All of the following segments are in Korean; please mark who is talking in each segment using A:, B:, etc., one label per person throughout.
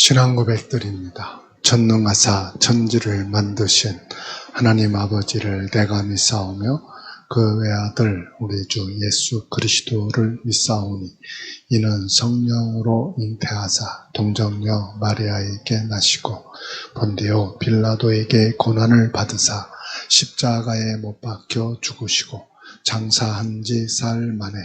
A: 신앙 고백드립니다. 전능하사 천지를 만드신 하나님 아버지를 내가 믿사오며 그 외아들 우리 주 예수 그리스도를 믿사오니 이는 성령으로 잉태하사 동정녀 마리아에게 나시고 본디오 빌라도에게 고난을 받으사 십자가에 못 박혀 죽으시고 장사한 지 사흘 만에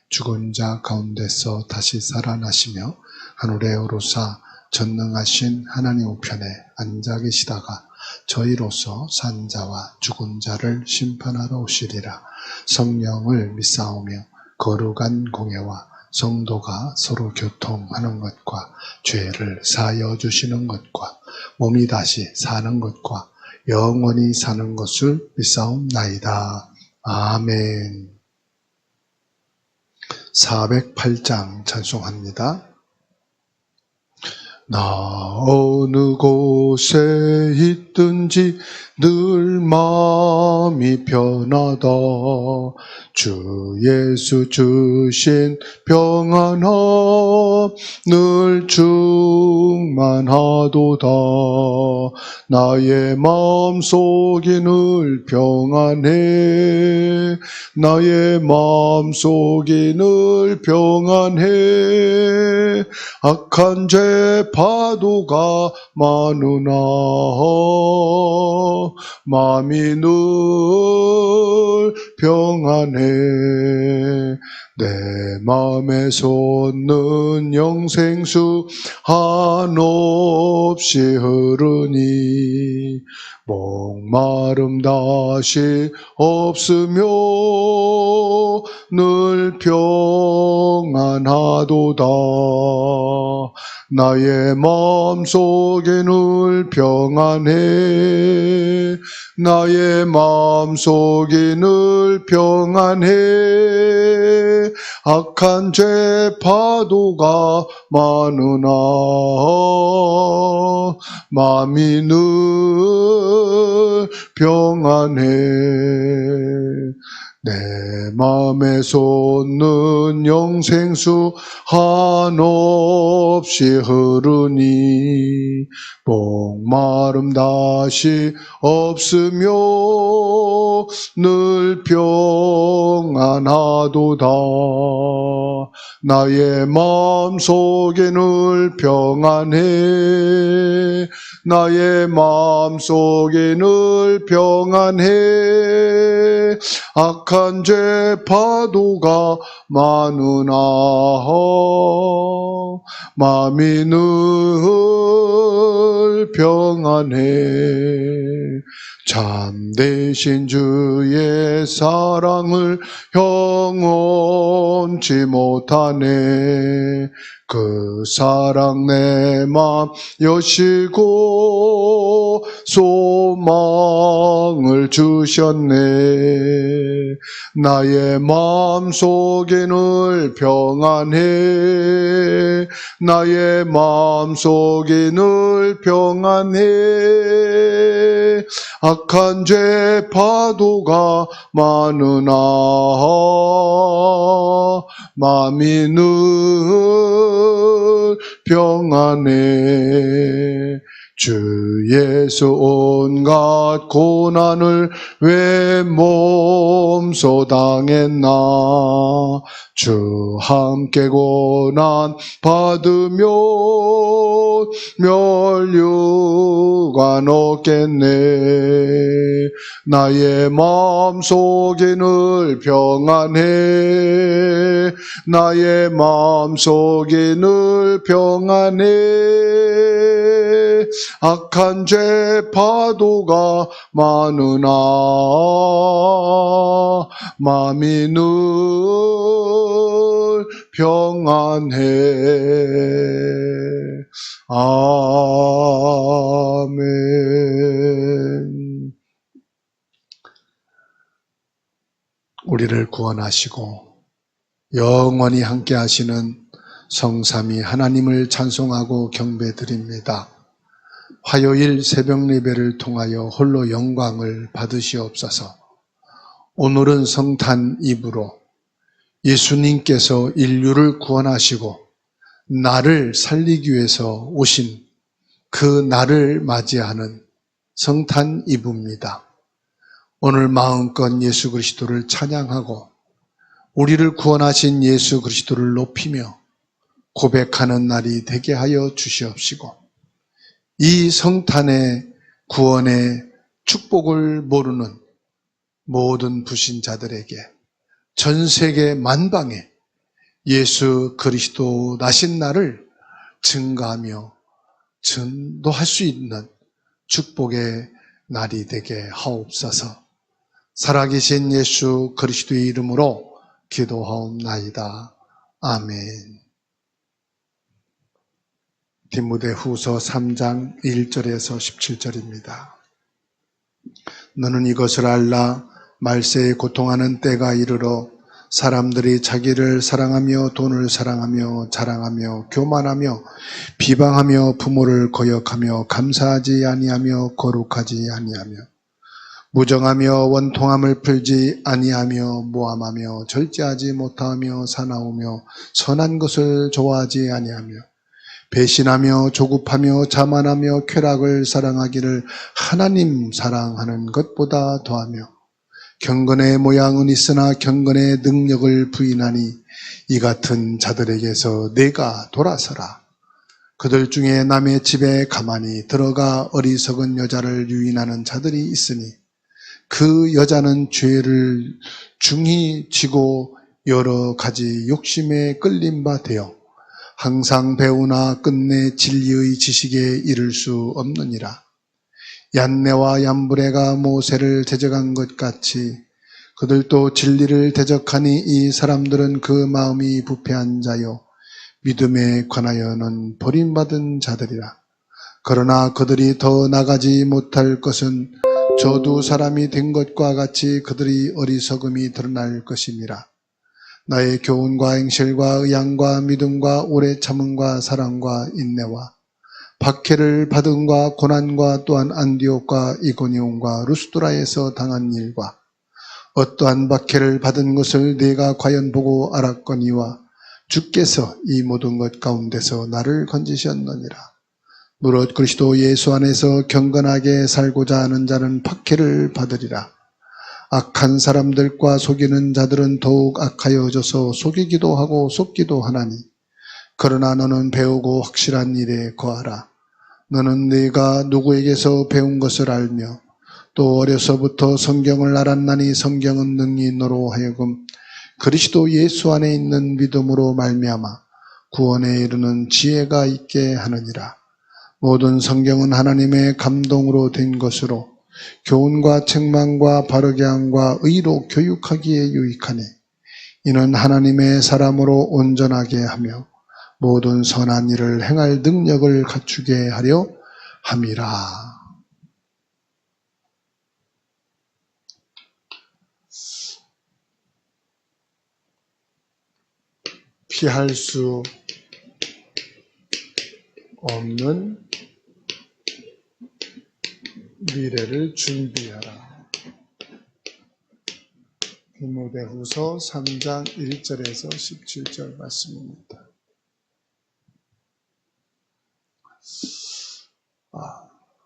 A: 죽은 자 가운데서 다시 살아나시며 하늘에 오르사 전능하신 하나님 우편에 앉아 계시다가 저희로서 산 자와 죽은 자를 심판하러 오시리라. 성령을 믿사오며 거룩한 공예와 성도가 서로 교통하는 것과 죄를 사하여 주시는 것과 몸이 다시 사는 것과 영원히 사는 것을 믿사옵나이다. 아멘. 408장 찬송합니다. 나 어느 곳에 있든지 늘 마음이 편하다. 주 예수 주신 평안함 늘 충만하도다. 나의 마음속이 늘 평안해. 나의 마음속이 늘 평안해. 악한 죄 파도가 많으나 마음이 늘 평안해. 내 마음에 솟는 영생수 한없이 흐르니 목마름 다시 없으며 늘 평안하도다. 나의 마음속에 늘 평안해. 나의 마음속에 늘 평안해. 악한 죄 파도가 많으나 마음이 늘 평안해. 내 마음에 솟는 영생수 한없이 흐르니 목마름 다시 없으며 늘 평안하도다. 나의 마음속에 늘 평안해. 나의 마음속에 늘 평안해. 악한 죄 파도가 많으나 마음이 늘 평안해. 참되신 주의 사랑을 형언치 못하네. 그 사랑 내 맘 여시고 소망을 주셨네. 나의 마음속에 늘 평안해. 나의 마음속에 늘 평안해. 악한 죄 파도가 많으나 마음이 늘 평안해. 주 예수 온갖 고난을 왜 몸소 당했나. 주 함께 고난 받으며 멸류관 얻겠네. 나의 마음속에 늘 평안해. 나의 마음속에 늘 평안해. 악한 죄 파도가 많으나 마음이 늘 평안해. 아멘. 우리를 구원하시고 영원히 함께 하시는 성삼위 하나님을 찬송하고 경배드립니다. 화요일 새벽 예배를 통하여 홀로 영광을 받으시옵소서. 오늘은 성탄 이브로 예수님께서 인류를 구원하시고 나를 살리기 위해서 오신 그 날을 맞이하는 성탄 이브입니다. 오늘 마음껏 예수 그리스도를 찬양하고 우리를 구원하신 예수 그리스도를 높이며 고백하는 날이 되게 하여 주시옵시고, 이 성탄의 구원의 축복을 모르는 모든 부신자들에게 전 세계 만방에 예수 그리스도 나신 날을 증가하며 전도할 수 있는 축복의 날이 되게 하옵소서. 살아계신 예수 그리스도의 이름으로 기도하옵나이다. 아멘. 디모데후서 3장 1절에서 17절입니다. 너는 이것을 알라. 말세에 고통하는 때가 이르러 사람들이 자기를 사랑하며 돈을 사랑하며 자랑하며 교만하며 비방하며 부모를 거역하며 감사하지 아니하며 거룩하지 아니하며 무정하며 원통함을 풀지 아니하며 모함하며 절제하지 못하며 사나우며 선한 것을 좋아하지 아니하며 배신하며 조급하며 자만하며 쾌락을 사랑하기를 하나님 사랑하는 것보다 더하며 경건의 모양은 있으나 경건의 능력을 부인하니 이 같은 자들에게서 내가 돌아서라. 그들 중에 남의 집에 가만히 들어가 어리석은 여자를 유인하는 자들이 있으니 그 여자는 죄를 중히 지고 여러 가지 욕심에 끌린 바 되어 항상 배우나 끝내 진리의 지식에 이를 수 없느니라. 얀네와 얀브레가 모세를 대적한 것 같이 그들도 진리를 대적하니 이 사람들은 그 마음이 부패한 자요 믿음에 관하여는 버림받은 자들이라. 그러나 그들이 더 나가지 못할 것은 저 두 사람이 된 것과 같이 그들이 어리석음이 드러날 것임이라. 나의 교훈과 행실과 의향과 믿음과 오래 참음과 사랑과 인내와 박해를 받음과 고난과 또한 안디옥과 이고니온과 루스드라에서 당한 일과 어떠한 박해를 받은 것을 내가 과연 보고 알았거니와 주께서 이 모든 것 가운데서 나를 건지셨느니라. 무릇 그리스도 예수 안에서 경건하게 살고자 하는 자는 박해를 받으리라. 악한 사람들과 속이는 자들은 더욱 악하여져서 속이기도 하고 속기도 하나니 그러나 너는 배우고 확실한 일에 거하라. 너는 네가 누구에게서 배운 것을 알며 또 어려서부터 성경을 알았나니 성경은 능히 너로 하여금 그리스도 예수 안에 있는 믿음으로 말미암아 구원에 이르는 지혜가 있게 하느니라. 모든 성경은 하나님의 감동으로 된 것으로 교훈과 책망과 바르게 함과 의로 교육하기에 유익하니 이는 하나님의 사람으로 온전하게 하며 모든 선한 일을 행할 능력을 갖추게 하려 함이라. 피할 수 없는 미래를 준비하라. 디모데후서 3장 1절에서 17절 말씀입니다.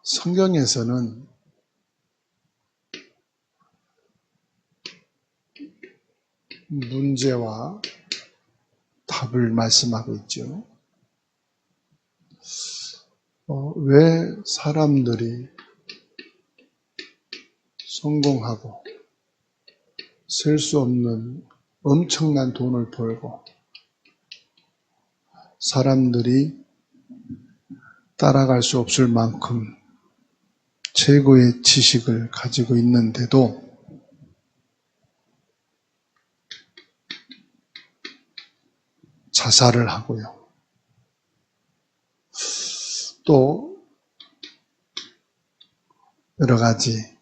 A: 성경에서는 문제와 답을 말씀하고 있죠. 왜 사람들이 성공하고 셀 수 없는 엄청난 돈을 벌고 사람들이 따라갈 수 없을 만큼 최고의 지식을 가지고 있는데도 자살을 하고요. 또 여러 가지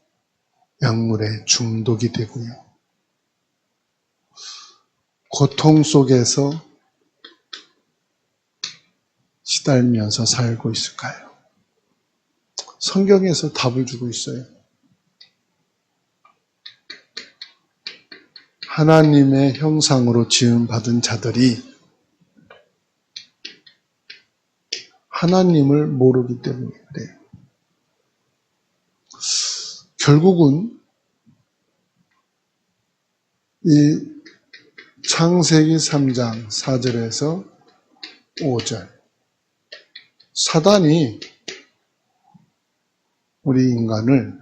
A: 약물에 중독이 되고요. 고통 속에서 시달면서 살고 있을까요? 성경에서 답을 주고 있어요. 하나님의 형상으로 지음받은 자들이 하나님을 모르기 때문에 그래요. 결국은 이 창세기 3장 4절에서 5절, 사단이 우리 인간을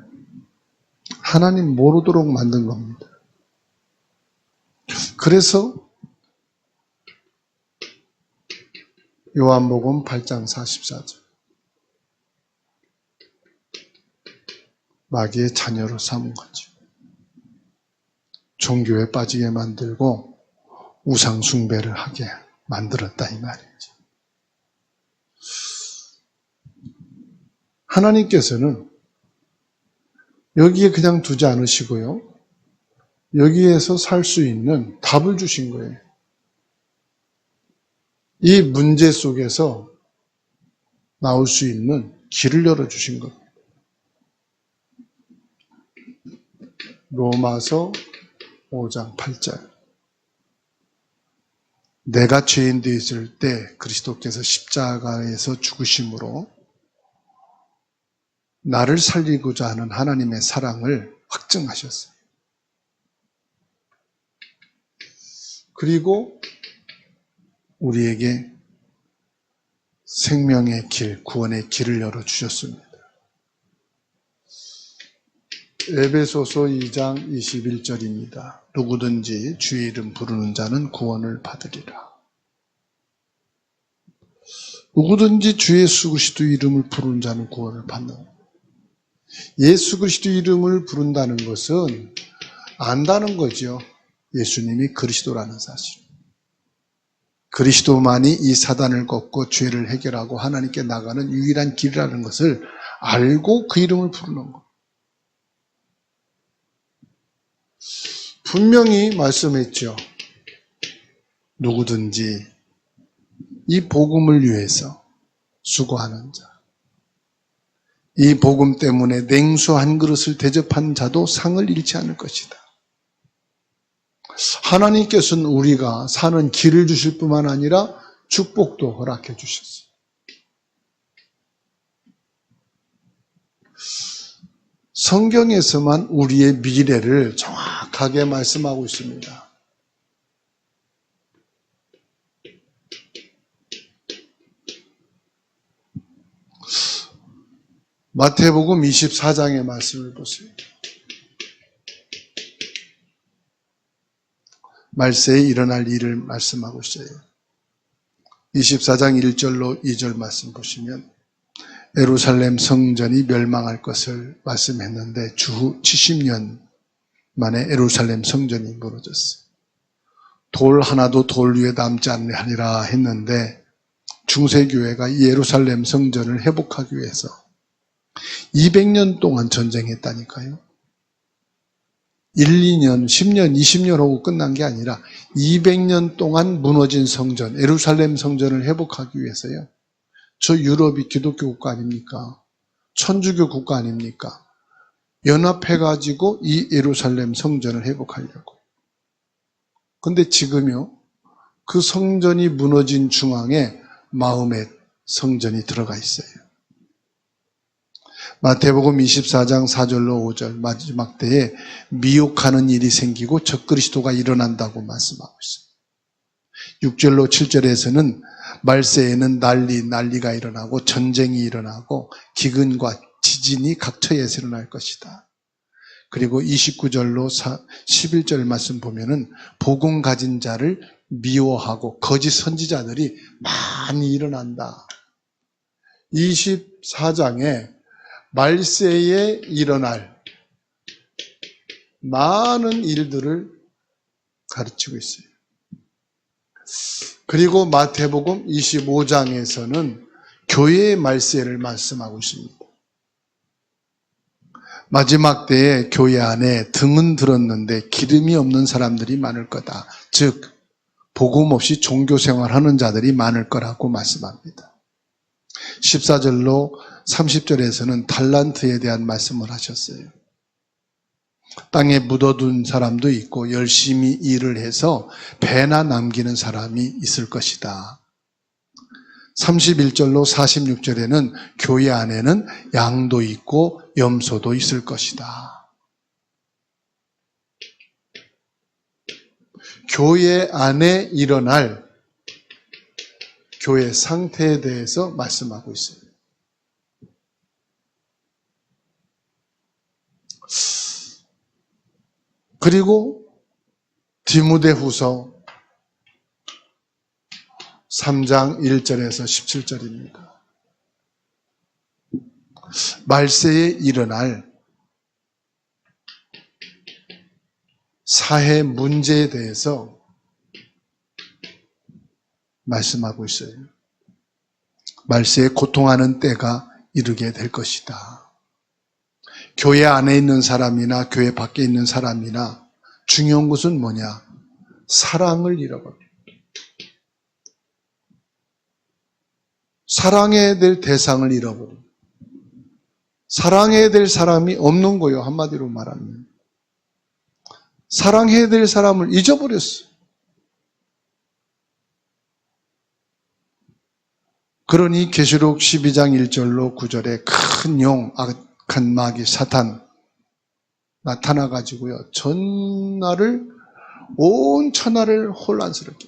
A: 하나님 모르도록 만든 겁니다. 그래서 요한복음 8장 44절, 마귀의 자녀로 삼은 거죠. 종교에 빠지게 만들고 우상 숭배를 하게 만들었다 이 말이죠. 하나님께서는 여기에 그냥 두지 않으시고요, 여기에서 살 수 있는 답을 주신 거예요. 이 문제 속에서 나올 수 있는 길을 열어주신 겁니다. 로마서 5장 8절, 내가 죄인 되었을 때 그리스도께서 십자가에서 죽으심으로 나를 살리고자 하는 하나님의 사랑을 확증하셨어요. 그리고 우리에게 생명의 길, 구원의 길을 열어주셨습니다. 에베소서 2장 21절입니다. 누구든지 주의 이름 부르는 자는 구원을 받으리라. 누구든지 주 예수 그리스도 이름을 부르는 자는 구원을 받는 거예요. 예수 그리스도 이름을 부른다는 것은 안다는 거죠. 예수님이 그리스도라는 사실. 그리스도만이 이 사단을 꺾고 죄를 해결하고 하나님께 나가는 유일한 길이라는 것을 알고 그 이름을 부르는 것. 분명히 말씀했죠. 누구든지 이 복음을 위해서 수고하는 자, 이 복음 때문에 냉수 한 그릇을 대접한 자도 상을 잃지 않을 것이다. 하나님께서는 우리가 사는 길을 주실 뿐만 아니라 축복도 허락해 주셨어요. 성경에서만 우리의 미래를 정확하게 말씀하고 있습니다. 마태복음 24장의 말씀을 보세요. 말세에 일어날 일을 말씀하고 있어요. 24장 1절로 2절 말씀 보시면 예루살렘 성전이 멸망할 것을 말씀했는데 주후 70년 만에 예루살렘 성전이 무너졌어요. 돌 하나도 돌 위에 남지 않으리라 했는데 중세교회가 이 예루살렘 성전을 회복하기 위해서 200년 동안 전쟁했다니까요. 1, 2년, 10년, 20년 하고 끝난 게 아니라 200년 동안 무너진 성전, 예루살렘 성전을 회복하기 위해서요. 저 유럽이 기독교 국가 아닙니까? 천주교 국가 아닙니까? 연합해가지고 이 예루살렘 성전을 회복하려고. 근데 지금요, 그 성전이 무너진 중앙에 마음의 성전이 들어가 있어요. 마태복음 24장 4절로 5절 마지막 때에 미혹하는 일이 생기고 적그리스도가 일어난다고 말씀하고 있어요. 6절로 7절에서는 말세에는 난리가 일어나고 전쟁이 일어나고 기근과 지진이 각처에서 일어날 것이다. 그리고 29절로 11절 말씀 보면은 복음 가진 자를 미워하고 거짓 선지자들이 많이 일어난다. 24장에 말세에 일어날 많은 일들을 가르치고 있어요. 그리고 마태복음 25장에서는 교회의 말세를 말씀하고 있습니다. 마지막 때에 교회 안에 등은 들었는데 기름이 없는 사람들이 많을 거다. 즉 복음 없이 종교생활하는 자들이 많을 거라고 말씀합니다. 14절로 30절에서는 달란트에 대한 말씀을 하셨어요. 땅에 묻어둔 사람도 있고 열심히 일을 해서 배나 남기는 사람이 있을 것이다. 31절로 46절에는 교회 안에는 양도 있고 염소도 있을 것이다. 교회 안에 일어날 교회 상태에 대해서 말씀하고 있어요. 그리고 디모데후서 3장 1절에서 17절입니다. 말세에 일어날 사회 문제에 대해서 말씀하고 있어요. 말세에 고통하는 때가 이르게 될 것이다. 교회 안에 있는 사람이나 교회 밖에 있는 사람이나 중요한 것은 뭐냐? 사랑을 잃어버려. 사랑해야 될 대상을 잃어버려. 사랑해야 될 사람이 없는 거예요. 한마디로 말하면. 사랑해야 될 사람을 잊어버렸어. 그러니 계시록 12장 1절로 9절에 큰 용, 악한 마귀 사탄 나타나가지고요. 전날을 온 천하를 혼란스럽게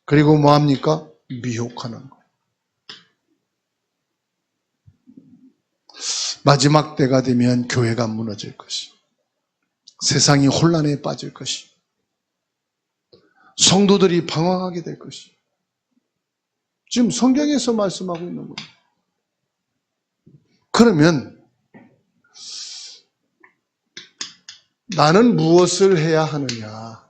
A: 그리고 뭐합니까? 미혹하는 거예요. 마지막 때가 되면 교회가 무너질 것이, 세상이 혼란에 빠질 것이, 성도들이 방황하게 될 것이, 지금 성경에서 말씀하고 있는 거예요. 그러면 나는 무엇을 해야 하느냐?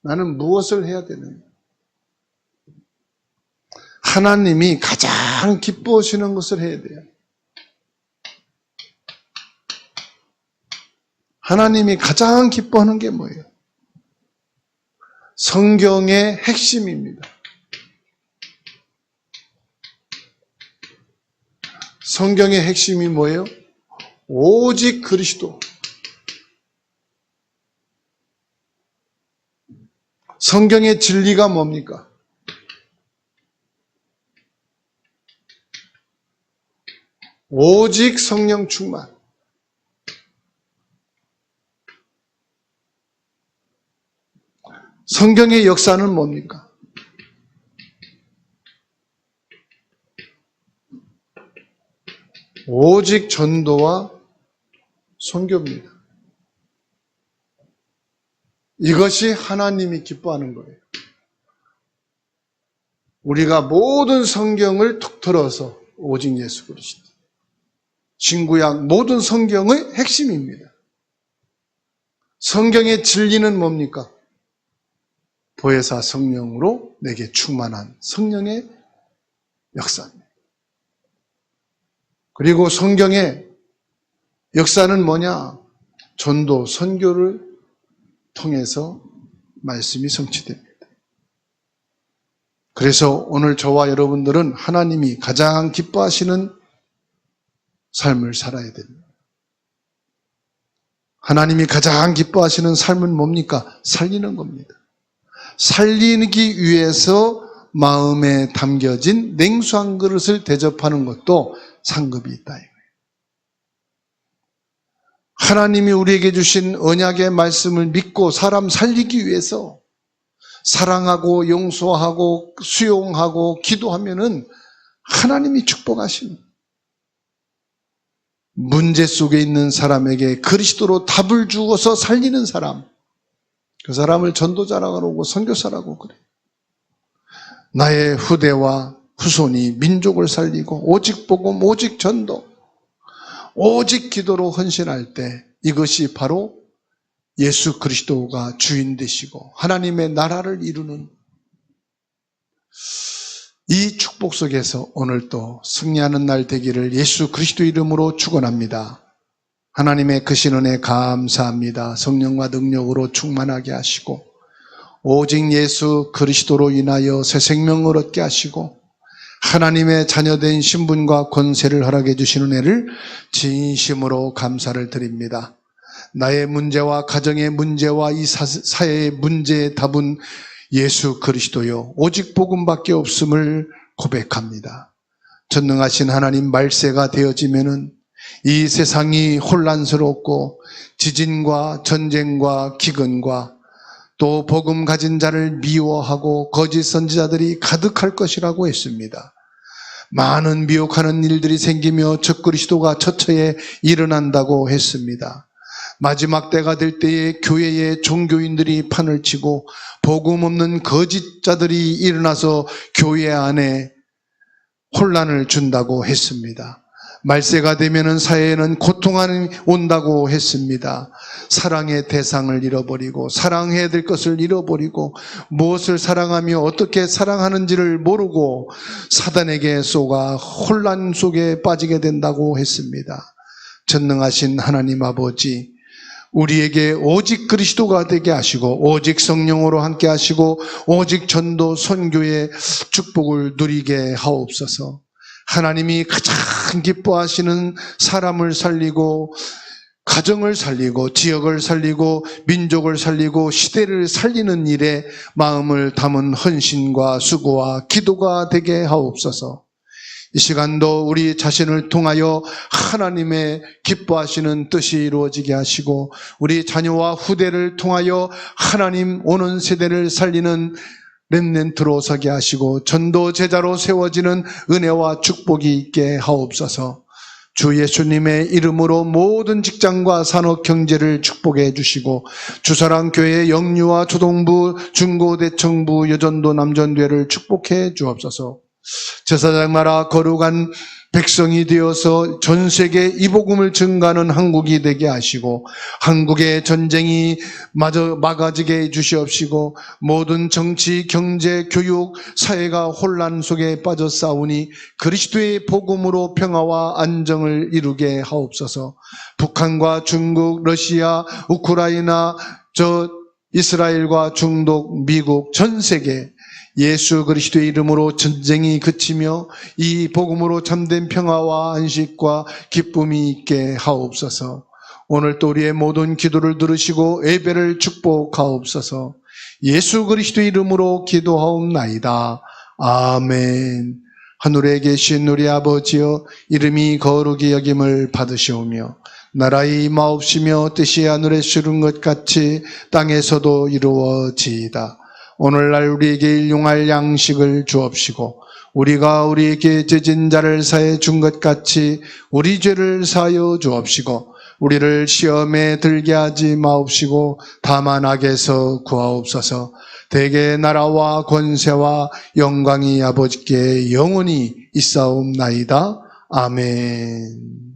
A: 나는 무엇을 해야 되느냐? 하나님이 가장 기뻐하시는 것을 해야 돼요. 하나님이 가장 기뻐하는 게 뭐예요? 성경의 핵심입니다. 성경의 핵심이 뭐예요? 오직 그리스도. 성경의 진리가 뭡니까? 오직 성령 충만. 성경의 역사는 뭡니까? 오직 전도와 선교입니다. 이것이 하나님이 기뻐하는 거예요. 우리가 모든 성경을 툭 틀어서 오직 예수 그리스도. 신구약 모든 성경의 핵심입니다. 성경의 진리는 뭡니까? 보혜사 성령으로 내게 충만한 성령의 역사입니다. 그리고 성경의 역사는 뭐냐? 전도, 선교를 통해서 말씀이 성취됩니다. 그래서 오늘 저와 여러분들은 하나님이 가장 기뻐하시는 삶을 살아야 됩니다. 하나님이 가장 기뻐하시는 삶은 뭡니까? 살리는 겁니다. 살리기 위해서 마음에 담겨진 냉수한 그릇을 대접하는 것도 상급이 있다. 하나님이 우리에게 주신 언약의 말씀을 믿고 사람 살리기 위해서 사랑하고 용서하고 수용하고 기도하면은 하나님이 축복하십니다. 문제 속에 있는 사람에게 그리스도로 답을 주어서 살리는 사람, 그 사람을 전도자라고 하고 선교사라고 그래. 나의 후대와 후손이 민족을 살리고 오직 복음, 오직 전도, 오직 기도로 헌신할 때 이것이 바로 예수 그리스도가 주인 되시고 하나님의 나라를 이루는 이 축복 속에서 오늘도 승리하는 날 되기를 예수 그리스도 이름으로 축원합니다. 하나님의 크신 은혜 감사합니다. 성령과 능력으로 충만하게 하시고 오직 예수 그리스도로 인하여 새 생명을 얻게 하시고 하나님의 자녀된 신분과 권세를 허락해 주신 은혜를 진심으로 감사를 드립니다. 나의 문제와 가정의 문제와 이 사회의 문제의 답은 예수 그리스도요 오직 복음밖에 없음을 고백합니다. 전능하신 하나님 말세가 되어지면은 이 세상이 혼란스럽고 지진과 전쟁과 기근과 또 복음 가진 자를 미워하고 거짓 선지자들이 가득할 것이라고 했습니다. 많은 미혹하는 일들이 생기며 적그리스도가 처처에 일어난다고 했습니다. 마지막 때가 될 때에 교회의 종교인들이 판을 치고 복음 없는 거짓자들이 일어나서 교회 안에 혼란을 준다고 했습니다. 말세가 되면은 사회에는 고통이 온다고 했습니다. 사랑의 대상을 잃어버리고 사랑해야 될 것을 잃어버리고 무엇을 사랑하며 어떻게 사랑하는지를 모르고 사단에게 속아 혼란 속에 빠지게 된다고 했습니다. 전능하신 하나님 아버지, 우리에게 오직 그리스도가 되게 하시고 오직 성령으로 함께 하시고 오직 전도 선교의 축복을 누리게 하옵소서. 하나님이 가장 기뻐하시는 사람을 살리고 가정을 살리고 지역을 살리고 민족을 살리고 시대를 살리는 일에 마음을 담은 헌신과 수고와 기도가 되게 하옵소서. 이 시간도 우리 자신을 통하여 하나님의 기뻐하시는 뜻이 이루어지게 하시고 우리 자녀와 후대를 통하여 하나님 오는 세대를 살리는 렘넌트로 서게 하시고 전도 제자로 세워지는 은혜와 축복이 있게 하옵소서. 주 예수님의 이름으로 모든 직장과 산업 경제를 축복해 주시고 주사랑교회 영유아 초동부 중고대청부 여전도 남전교회를 축복해 주옵소서. 제사장 나라 거룩한 백성이 되어서 전 세계 이 복음을 증가하는 한국이 되게 하시고 한국의 전쟁이 마저 막아지게 해 주시옵시고 모든 정치, 경제, 교육, 사회가 혼란 속에 빠져 싸우니 그리스도의 복음으로 평화와 안정을 이루게 하옵소서. 북한과 중국, 러시아, 우크라이나, 이스라엘과 중동, 미국, 전 세계 예수 그리스도의 이름으로 전쟁이 그치며 이 복음으로 참된 평화와 안식과 기쁨이 있게 하옵소서. 오늘 또 우리의 모든 기도를 들으시고 예배를 축복하옵소서. 예수 그리스도의 이름으로 기도하옵나이다. 아멘. 하늘에 계신 우리 아버지여, 이름이 거룩히 여김을 받으시오며 나라의 임하옵시며 뜻이 하늘에 이룬 것 같이 땅에서도 이루어지이다. 오늘날 우리에게 일용할 양식을 주옵시고 우리가 우리에게 죄진 자를 사해 준 것 같이 우리 죄를 사하여 주옵시고 우리를 시험에 들게 하지 마옵시고 다만 악에서 구하옵소서. 대개 나라와 권세와 영광이 아버지께 영원히 있사옵나이다. 아멘.